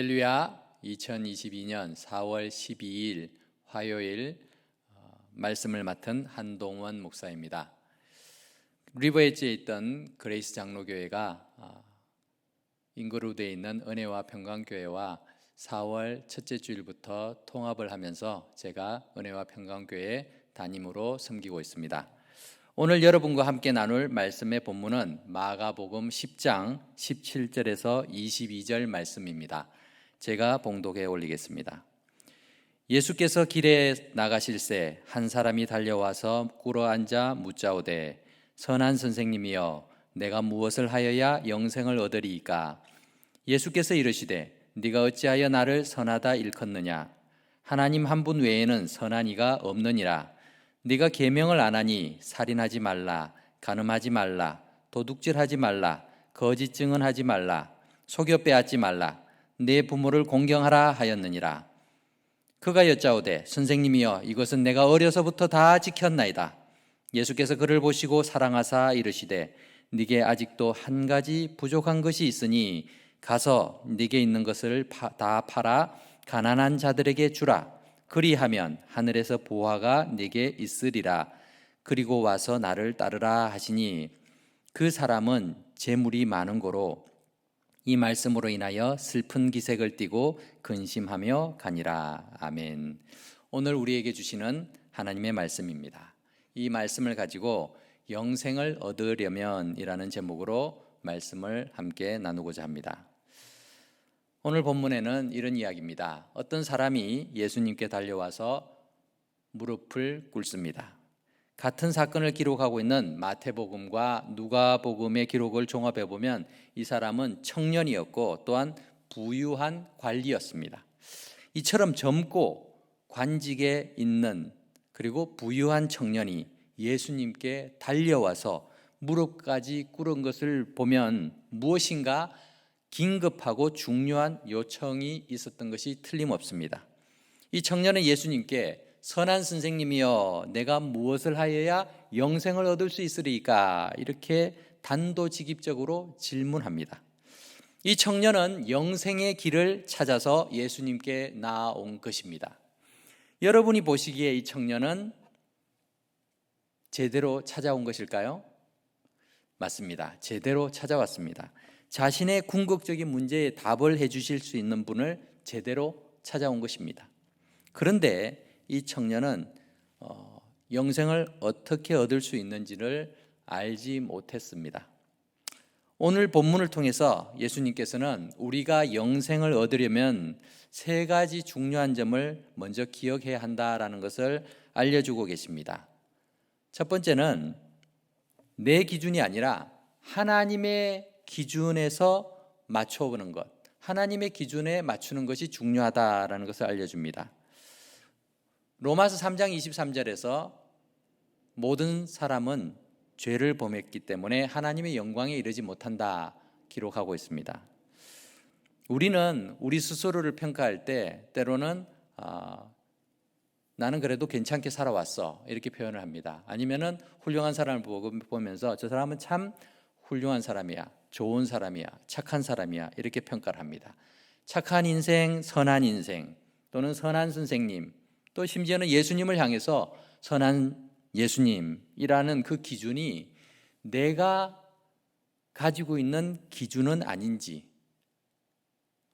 할렐루야. 2022년 4월 12일 화요일 말씀을 맡은 한동원 목사입니다. 리버에지에 있던 그레이스 장로교회가 잉그루드에 있는 은혜와 평강교회와 4월 첫째 주일부터 통합을 하면서 제가 은혜와 평강교회 담임으로 섬기고 있습니다. 오늘 여러분과 함께 나눌 말씀의 본문은 마가복음 10장 17절에서 22절 말씀입니다. 제가 봉독해 올리겠습니다. 예수께서 길에 나가실새 한 사람이 달려와서 꿇어앉아 묻자오되 선한 선생님이여 내가 무엇을 하여야 영생을 얻으리이까? 예수께서 이르시되 네가 어찌하여 나를 선하다 일컫느냐? 하나님 한 분 외에는 선한 이가 없느니라. 네가 계명을 안 하니 살인하지 말라, 간음하지 말라, 도둑질하지 말라, 거짓 증언하지 말라, 속여 빼앗지 말라, 네 부모를 공경하라 하였느니라. 그가 여짜오되 선생님이여 이것은 내가 어려서부터 다 지켰나이다. 예수께서 그를 보시고 사랑하사 이르시되 네게 아직도 한 가지 부족한 것이 있으니 가서 네게 있는 것을 다 팔아 가난한 자들에게 주라. 그리하면 하늘에서 보화가 네게 있으리라. 그리고 와서 나를 따르라 하시니 그 사람은 재물이 많은 고로 이 말씀으로 인하여 슬픈 기색을 띠고 근심하며 가니라. 아멘. 오늘 우리에게 주시는 하나님의 말씀입니다. 이 말씀을 가지고 영생을 얻으려면 이라는 제목으로 말씀을 함께 나누고자 합니다. 오늘 본문에는 이런 이야기입니다. 어떤 사람이 예수님께 달려와서 무릎을 꿇습니다. 같은 사건을 기록하고 있는 마태복음과 누가복음의 기록을 종합해 보면 이 사람은 청년이었고 또한 부유한 관리였습니다. 이처럼 젊고 관직에 있는 그리고 부유한 청년이 예수님께 달려와서 무릎까지 꿇은 것을 보면 무엇인가 긴급하고 중요한 요청이 있었던 것이 틀림없습니다. 이 청년은 예수님께 선한 선생님이여 내가 무엇을 하여야 영생을 얻을 수 있으리까? 이렇게 단도직입적으로 질문합니다. 이 청년은 영생의 길을 찾아서 예수님께 나아온 것입니다. 여러분이 보시기에 이 청년은 제대로 찾아온 것일까요? 맞습니다. 제대로 찾아왔습니다. 자신의 궁극적인 문제에 답을 해주실 수 있는 분을 제대로 찾아온 것입니다. 그런데 이 청년은 영생을 어떻게 얻을 수 있는지를 알지 못했습니다. 오늘 본문을 통해서 예수님께서는 우리가 영생을 얻으려면 세 가지 중요한 점을 먼저 기억해야 한다라는 것을 알려주고 계십니다. 첫 번째는 내 기준이 아니라 하나님의 기준에서 맞춰보는 것, 하나님의 기준에 맞추는 것이 중요하다라는 것을 알려줍니다. 로마서 3장 23절에서 모든 사람은 죄를 범했기 때문에 하나님의 영광에 이르지 못한다 기록하고 있습니다. 우리는 우리 스스로를 평가할 때 때로는 나는 그래도 괜찮게 살아왔어 이렇게 표현을 합니다. 아니면은 훌륭한 사람을 보면서 저 사람은 참 훌륭한 사람이야, 좋은 사람이야, 착한 사람이야 이렇게 평가를 합니다. 착한 인생, 선한 인생 또는 선한 선생님 또 심지어는 예수님을 향해서 선한 예수님이라는 그 기준이 내가 가지고 있는 기준은 아닌지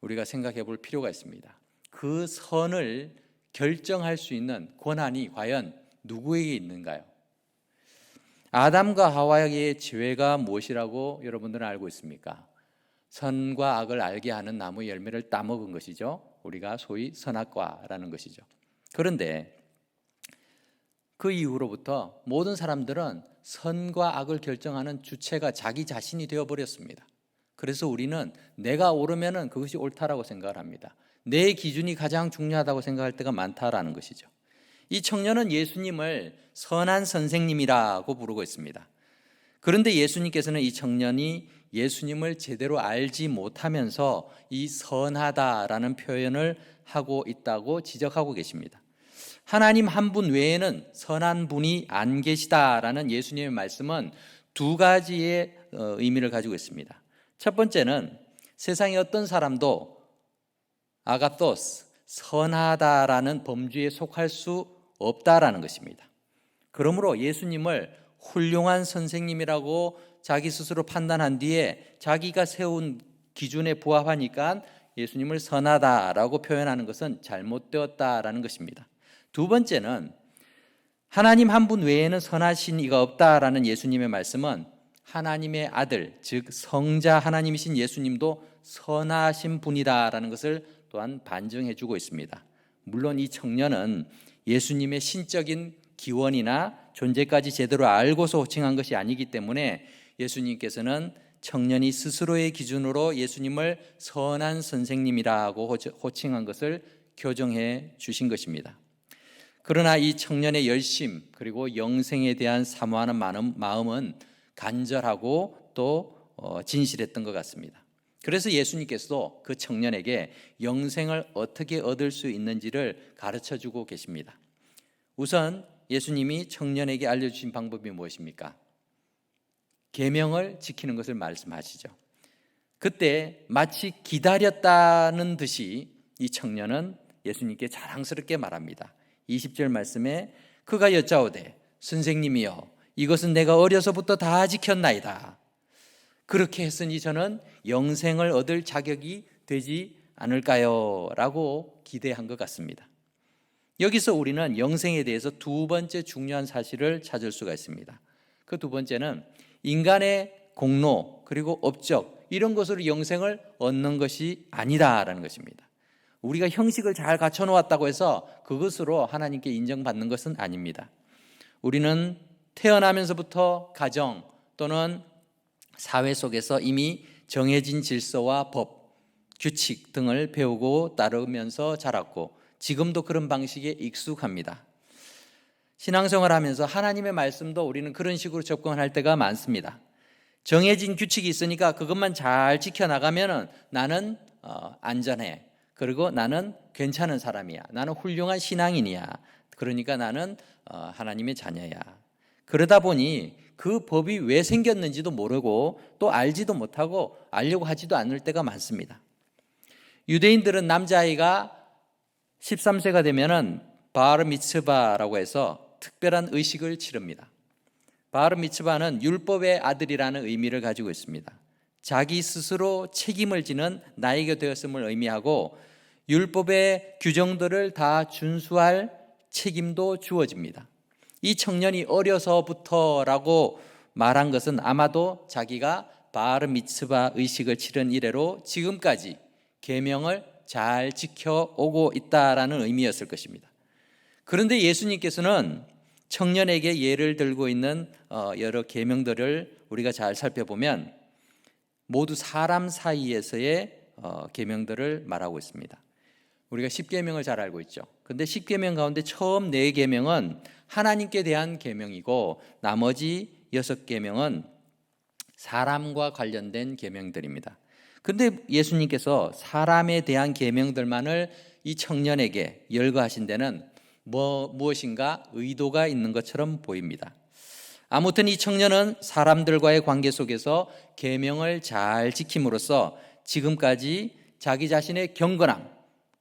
우리가 생각해 볼 필요가 있습니다. 그 선을 결정할 수 있는 권한이 과연 누구에게 있는가요? 아담과 하와의 죄가 무엇이라고 여러분들은 알고 있습니까? 선과 악을 알게 하는 나무 열매를 따먹은 것이죠. 우리가 소위 선악과라는 것이죠. 그런데 그 이후로부터 모든 사람들은 선과 악을 결정하는 주체가 자기 자신이 되어버렸습니다. 그래서 우리는 내가 옳으면 그것이 옳다라고 생각을 합니다. 내 기준이 가장 중요하다고 생각할 때가 많다라는 것이죠. 이 청년은 예수님을 선한 선생님이라고 부르고 있습니다. 그런데 예수님께서는 이 청년이 예수님을 제대로 알지 못하면서 이 선하다라는 표현을 하고 있다고 지적하고 계십니다. 하나님 한 분 외에는 선한 분이 안 계시다라는 예수님의 말씀은 두 가지의 의미를 가지고 있습니다. 첫 번째는 세상의 어떤 사람도 아가토스, 선하다라는 범주에 속할 수 없다라는 것입니다. 그러므로 예수님을 훌륭한 선생님이라고 자기 스스로 판단한 뒤에 자기가 세운 기준에 부합하니까 예수님을 선하다라고 표현하는 것은 잘못되었다라는 것입니다. 두 번째는 하나님 한 분 외에는 선하신 이가 없다라는 예수님의 말씀은 하나님의 아들, 즉 성자 하나님이신 예수님도 선하신 분이다라는 것을 또한 반증해 주고 있습니다. 물론 이 청년은 예수님의 신적인 기원이나 존재까지 제대로 알고서 호칭한 것이 아니기 때문에 예수님께서는 청년이 스스로의 기준으로 예수님을 선한 선생님이라고 호칭한 것을 교정해 주신 것입니다. 그러나 이 청년의 열심 그리고 영생에 대한 사모하는 마음은 간절하고 또 진실했던 것 같습니다. 그래서 예수님께서도 그 청년에게 영생을 어떻게 얻을 수 있는지를 가르쳐 주고 계십니다. 우선 예수님이 청년에게 알려주신 방법이 무엇입니까? 계명을 지키는 것을 말씀하시죠. 그때 마치 기다렸다는 듯이 이 청년은 예수님께 자랑스럽게 말합니다. 20절 말씀에 그가 여짜오되 선생님이여 이것은 내가 어려서부터 다 지켰나이다. 그렇게 했으니 저는 영생을 얻을 자격이 되지 않을까요? 라고 기대한 것 같습니다. 여기서 우리는 영생에 대해서 두 번째 중요한 사실을 찾을 수가 있습니다. 그 두 번째는 인간의 공로 그리고 업적 이런 것으로 영생을 얻는 것이 아니다라는 것입니다. 우리가 형식을 잘 갖춰놓았다고 해서 그것으로 하나님께 인정받는 것은 아닙니다. 우리는 태어나면서부터 가정 또는 사회 속에서 이미 정해진 질서와 법, 규칙 등을 배우고 따르면서 자랐고 지금도 그런 방식에 익숙합니다. 신앙생활 하면서 하나님의 말씀도 우리는 그런 식으로 접근할 때가 많습니다. 정해진 규칙이 있으니까 그것만 잘 지켜나가면 나는 안전해. 그리고 나는 괜찮은 사람이야. 나는 훌륭한 신앙인이야. 그러니까 나는 하나님의 자녀야. 그러다 보니 그 법이 왜 생겼는지도 모르고 또 알지도 못하고 알려고 하지도 않을 때가 많습니다. 유대인들은 남자아이가 13세가 되면은 바르 미츠바라고 해서 특별한 의식을 치릅니다. 바르 미츠바는 율법의 아들이라는 의미를 가지고 있습니다. 자기 스스로 책임을 지는 나이가 되었음을 의미하고 율법의 규정들을 다 준수할 책임도 주어집니다. 이 청년이 어려서부터라고 말한 것은 아마도 자기가 바르 미츠바 의식을 치른 이래로 지금까지 계명을 잘 지켜오고 있다라는 의미였을 것입니다. 그런데 예수님께서는 청년에게 예를 들고 있는 여러 계명들을 우리가 잘 살펴보면 모두 사람 사이에서의 계명들을 말하고 있습니다. 우리가 10계명을 잘 알고 있죠. 그런데 10계명 가운데 처음 4계명은 하나님께 대한 계명이고 나머지 6계명은 사람과 관련된 계명들입니다. 그런데 예수님께서 사람에 대한 계명들만을 이 청년에게 열거하신 데는 무엇인가 의도가 있는 것처럼 보입니다. 아무튼 이 청년은 사람들과의 관계 속에서 계명을 잘 지킴으로써 지금까지 자기 자신의 경건함,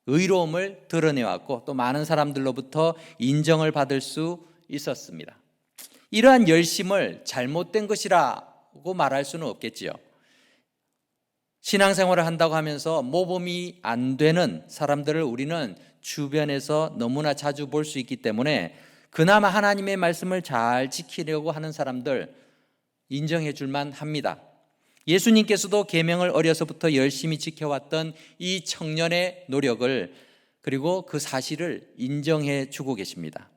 의로움을 드러내왔고 또 많은 사람들로부터 인정을 받을 수 있었습니다. 이러한 열심을 잘못된 것이라고 말할 수는 없겠지요. 신앙생활을 한다고 하면서 모범이 안 되는 사람들을 우리는 주변에서 너무나 자주 볼 수 있기 때문에 그나마 하나님의 말씀을 잘 지키려고 하는 사람들 인정해 줄만 합니다. 예수님께서도 계명을 어려서부터 열심히 지켜왔던 이 청년의 노력을 그리고 그 사실을 인정해 주고 계십니다.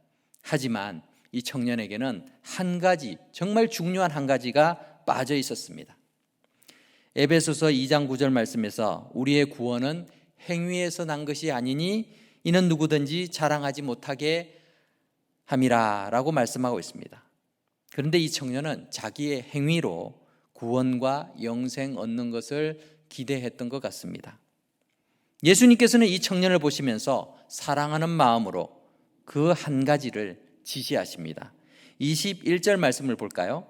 하지만 이 청년에게는 한 가지, 정말 중요한 한 가지가 빠져 있었습니다. 에베소서 2장 9절 말씀에서 우리의 구원은 행위에서 난 것이 아니니 이는 누구든지 자랑하지 못하게 함이라 라고 말씀하고 있습니다. 그런데 이 청년은 자기의 행위로 구원과 영생 얻는 것을 기대했던 것 같습니다. 예수님께서는 이 청년을 보시면서 사랑하는 마음으로 그 한 가지를 지시하십니다. 21절 말씀을 볼까요?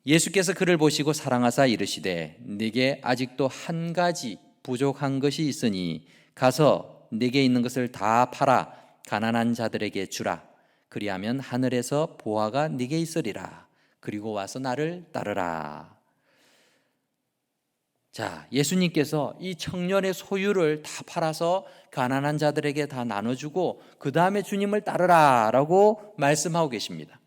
예수께서 그를 보시고 사랑하사 이르시되 네게 아직도 한 가지 부족한 것이 있으니 가서 네게 있는 것을 다 팔아 가난한 자들에게 주라. 그리하면 하늘에서 보화가 네게 있으리라. 그리고 와서 나를 따르라. 자, 예수님께서 이 청년의 소유를 다 팔아서 가난한 자들에게 다 나눠주고 그 다음에 주님을 따르라 라고 말씀하고 계십니다.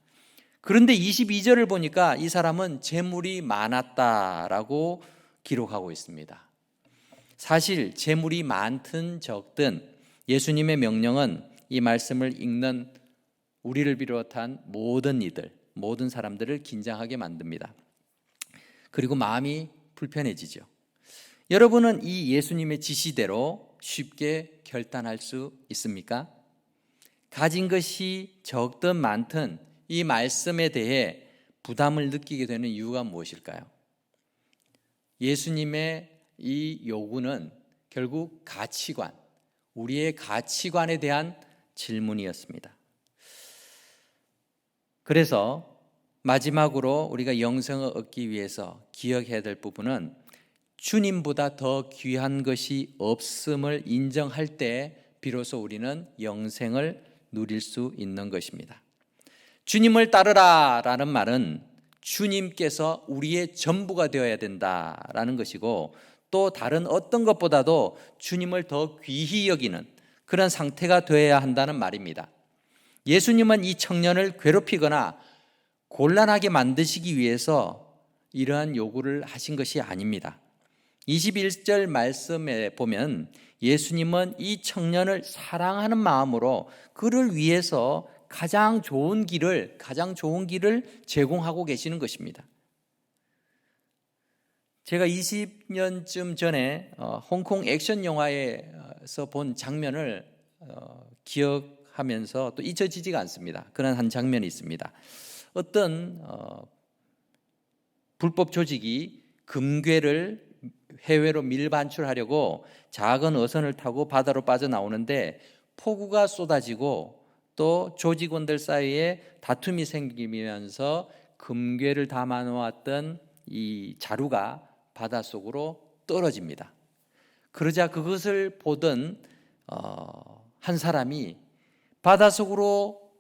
그런데 22절을 보니까 이 사람은 재물이 많았다라고 기록하고 있습니다. 사실 재물이 많든 적든 예수님의 명령은 이 말씀을 읽는 우리를 비롯한 모든 이들, 모든 사람들을 긴장하게 만듭니다. 그리고 마음이 불편해지죠. 여러분은 이 예수님의 지시대로 쉽게 결단할 수 있습니까? 가진 것이 적든 많든 이 말씀에 대해 부담을 느끼게 되는 이유가 무엇일까요? 예수님의 이 요구는 결국 가치관, 우리의 가치관에 대한 질문이었습니다. 그래서 마지막으로 우리가 영생을 얻기 위해서 기억해야 될 부분은 주님보다 더 귀한 것이 없음을 인정할 때 비로소 우리는 영생을 누릴 수 있는 것입니다. 주님을 따르라 라는 말은 주님께서 우리의 전부가 되어야 된다라는 것이고, 또 다른 어떤 것보다도 주님을 더 귀히 여기는 그런 상태가 되어야 한다는 말입니다. 예수님은 이 청년을 괴롭히거나 곤란하게 만드시기 위해서 이러한 요구를 하신 것이 아닙니다. 21절 말씀에 보면 예수님은 이 청년을 사랑하는 마음으로 그를 위해서 가장 좋은 길을 제공하고 계시는 것입니다. 제가 20년쯤 전에 홍콩 액션 영화에서 본 장면을 기억하면서 또 잊혀지지가 않습니다. 그런 한 장면이 있습니다. 어떤 불법 조직이 금괴를 해외로 밀반출하려고 작은 어선을 타고 바다로 빠져나오는데 폭우가 쏟아지고 또 조직원들 사이에 다툼이 생기면서 금괴를 담아놓았던 이 자루가 바닷속으로 떨어집니다. 그러자 그것을 보던 한 사람이 바닷속으로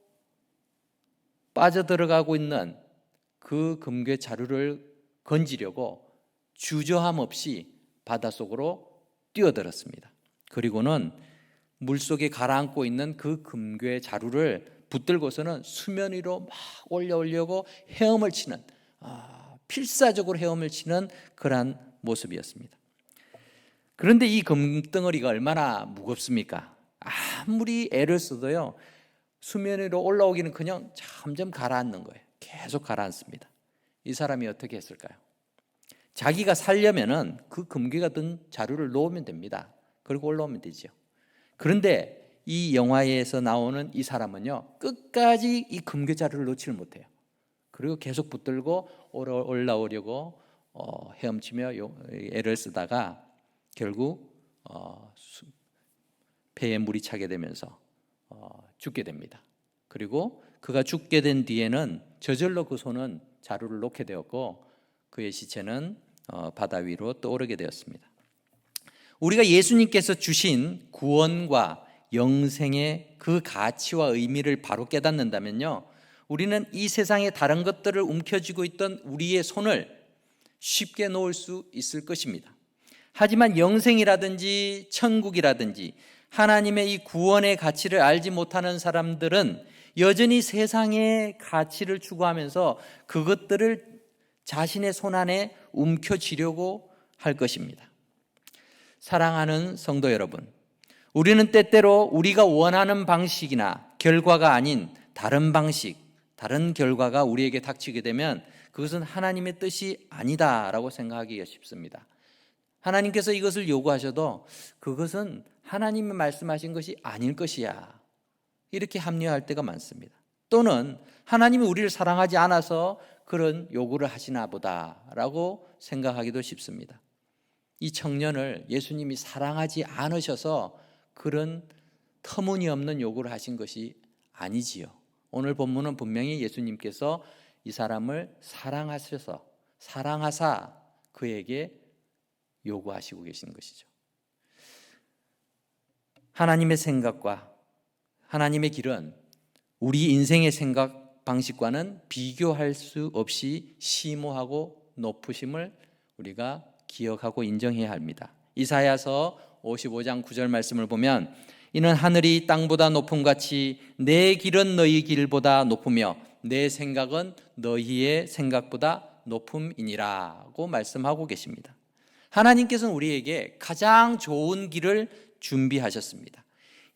빠져들어가고 있는 그 금괴 자루를 건지려고 주저함 없이 바닷속으로 뛰어들었습니다. 그리고는 물속에 가라앉고 있는 그 금괴 자루를 붙들고서는 수면 위로 막 올려오려고 헤엄을 치는, 필사적으로 헤엄을 치는 그러한 모습이었습니다. 그런데 이 금덩어리가 얼마나 무겁습니까? 아무리 애를 써도요, 수면 위로 올라오기는 그냥 점점 가라앉는 거예요. 계속 가라앉습니다. 이 사람이 어떻게 했을까요? 자기가 살려면은 그 금괴가 든 자루를 놓으면 됩니다. 그리고 올라오면 되죠. 그런데 이 영화에서 나오는 이 사람은요, 끝까지 이 금괴 자루를 놓지를 못해요. 그리고 계속 붙들고 올라오려고 헤엄치며 애를 쓰다가 결국 배에 물이 차게 되면서 죽게 됩니다. 그리고 그가 죽게 된 뒤에는 저절로 그 손은 자루를 놓게 되었고 그의 시체는 바다 위로 떠오르게 되었습니다. 우리가 예수님께서 주신 구원과 영생의 그 가치와 의미를 바로 깨닫는다면요, 우리는 이 세상의 다른 것들을 움켜쥐고 있던 우리의 손을 쉽게 놓을 수 있을 것입니다. 하지만 영생이라든지 천국이라든지 하나님의 이 구원의 가치를 알지 못하는 사람들은 여전히 세상의 가치를 추구하면서 그것들을 자신의 손안에 움켜쥐려고 할 것입니다. 사랑하는 성도 여러분, 우리는 때때로 우리가 원하는 방식이나 결과가 아닌 다른 방식, 다른 결과가 우리에게 닥치게 되면 그것은 하나님의 뜻이 아니다라고 생각하기가 쉽습니다. 하나님께서 이것을 요구하셔도 그것은 하나님이 말씀하신 것이 아닐 것이야, 이렇게 합리화할 때가 많습니다. 또는 하나님이 우리를 사랑하지 않아서 그런 요구를 하시나 보다라고 생각하기도 쉽습니다. 이 청년을 예수님이 사랑하지 않으셔서 그런 터무니없는 요구를 하신 것이 아니지요. 오늘 본문은 분명히 예수님께서 이 사람을 사랑하사 그에게 요구하시고 계신 것이죠. 하나님의 생각과 하나님의 길은 우리 인생의 생각 방식과는 비교할 수 없이 심오하고 높으심을 우리가 기억하고 인정해야 합니다. 이사야서 55장 9절 말씀을 보면 이는 하늘이 땅보다 높음같이 내 길은 너희 길보다 높으며 내 생각은 너희의 생각보다 높음이니라고 말씀하고 계십니다. 하나님께서는 우리에게 가장 좋은 길을 준비하셨습니다.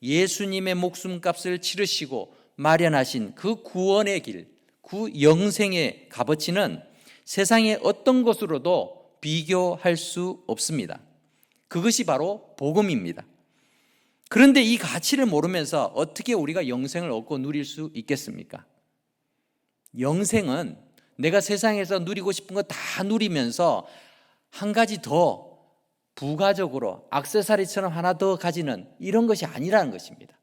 예수님의 목숨값을 치르시고 마련하신 그 구원의 길, 그 영생의 값어치는 세상의 어떤 것으로도 비교할 수 없습니다. 그것이 바로 복음입니다. 그런데 이 가치를 모르면서 어떻게 우리가 영생을 얻고 누릴 수 있겠습니까? 영생은 내가 세상에서 누리고 싶은 거 다 누리면서 한 가지 더 부가적으로 액세서리처럼 하나 더 가지는 이런 것이 아니라는 것입니다.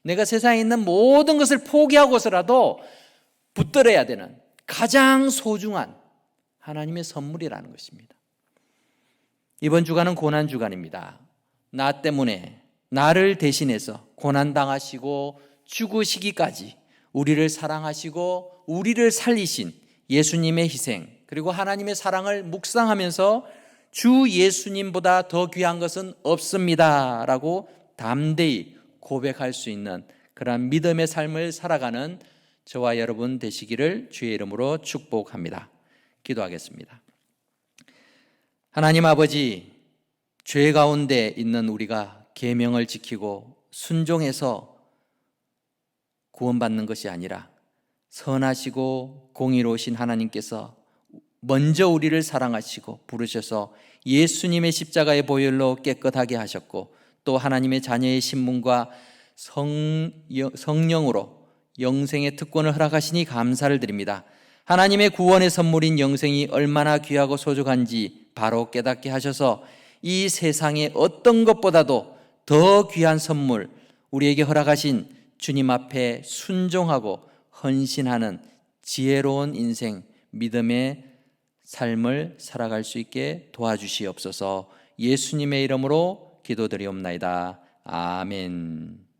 내가 세상에 있는 모든 것을 포기하고서라도 붙들어야 되는 가장 소중한 하나님의 선물이라는 것입니다. 이번 주간은 고난주간입니다. 나 때문에 나를 대신해서 고난당하시고 죽으시기까지 우리를 사랑하시고 우리를 살리신 예수님의 희생, 그리고 하나님의 사랑을 묵상하면서 주 예수님보다 더 귀한 것은 없습니다 라고 담대히 고백할 수 있는 그런 믿음의 삶을 살아가는 저와 여러분 되시기를 주의 이름으로 축복합니다. 기도하겠습니다. 하나님 아버지, 죄 가운데 있는 우리가 계명을 지키고 순종해서 구원받는 것이 아니라 선하시고 공의로우신 하나님께서 먼저 우리를 사랑하시고 부르셔서 예수님의 십자가의 보혈로 깨끗하게 하셨고 또 하나님의 자녀의 신분과 성령으로 영생의 특권을 허락하시니 감사를 드립니다. 하나님의 구원의 선물인 영생이 얼마나 귀하고 소중한지 바로 깨닫게 하셔서 이 세상의 어떤 것보다도 더 귀한 선물, 우리에게 허락하신 주님 앞에 순종하고 헌신하는 지혜로운 인생, 믿음의 삶을 살아갈 수 있게 도와주시옵소서. 예수님의 이름으로 기도드리옵나이다. 아멘.